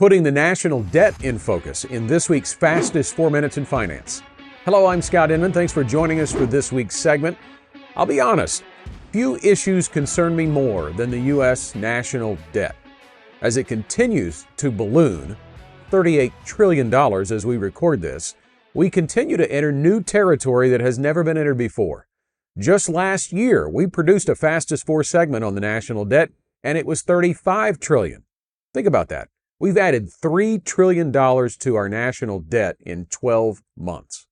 putting the national debt in focus in this week's fastest 4 minutes in finance. Hello, I'm Scott Inman. Thanks for joining us for this week's segment. I'll be honest, few issues concern me more than the U.S. national debt. As it continues to balloon, $38 trillion as we record this, we continue to enter new territory that has never been entered before. Just last year, we produced a fastest 4 segment on the national debt, and it was $35 trillion. Think about that. We've added $3 trillion to our national debt in 12 months.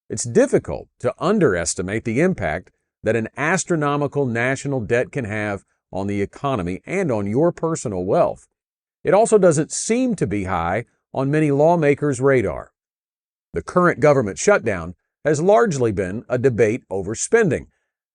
It's difficult to underestimate the impact that an astronomical national debt can have on the economy and on your personal wealth. It also doesn't seem to be high on many lawmakers' radar. The current government shutdown has largely been a debate over spending,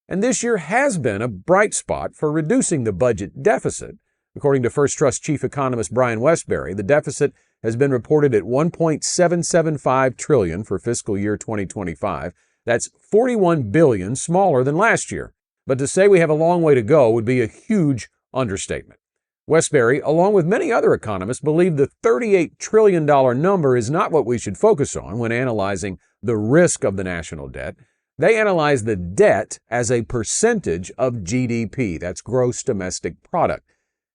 and this year has been a bright spot for reducing the budget deficit. According to First Trust Chief Economist Brian Wesbury, the deficit has been reported at $1.775 trillion for fiscal year 2025. That's $41 billion smaller than last year. But to say we have a long way to go would be a huge understatement. Wesbury, along with many other economists, believe the $38 trillion number is not what we should focus on when analyzing the risk of the national debt. They analyze the debt as a percentage of GDP. That's gross domestic product.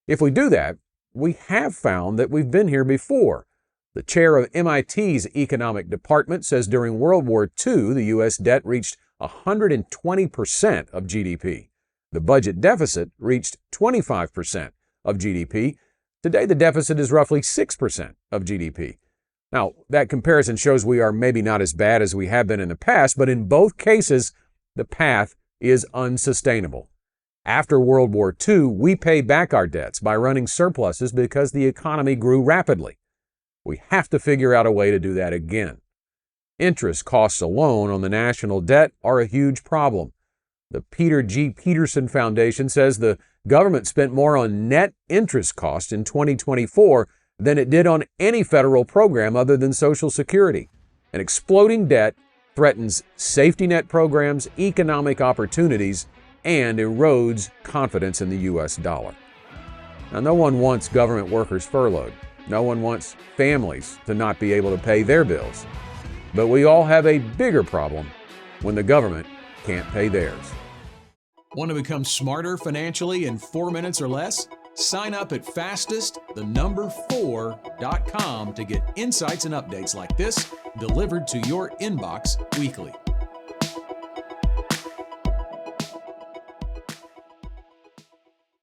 If we do that, we have found that we've been here before. The chair of MIT's economic department says during World War II, the U.S. debt reached 120% of GDP. The budget deficit reached 25% of GDP. Today, the deficit is roughly 6% of GDP. Now, that comparison shows we are maybe not as bad as we have been in the past, but in both cases, the path is unsustainable. After World War II, we paid back our debts by running surpluses because the economy grew rapidly. We have to figure out a way to do that again. Interest costs alone on the national debt are a huge problem. The Peter G. Peterson Foundation says the government spent more on net interest costs in 2024 than it did on any federal program other than Social Security. An exploding debt threatens safety net programs, economic opportunities, and erodes confidence in the U.S. dollar. Now, no one wants government workers furloughed. No one wants families to not be able to pay their bills. But we all have a bigger problem when the government can't pay theirs. Want to become smarter financially in 4 minutes or less? Sign up at fastest4.com to get insights and updates like this delivered to your inbox weekly.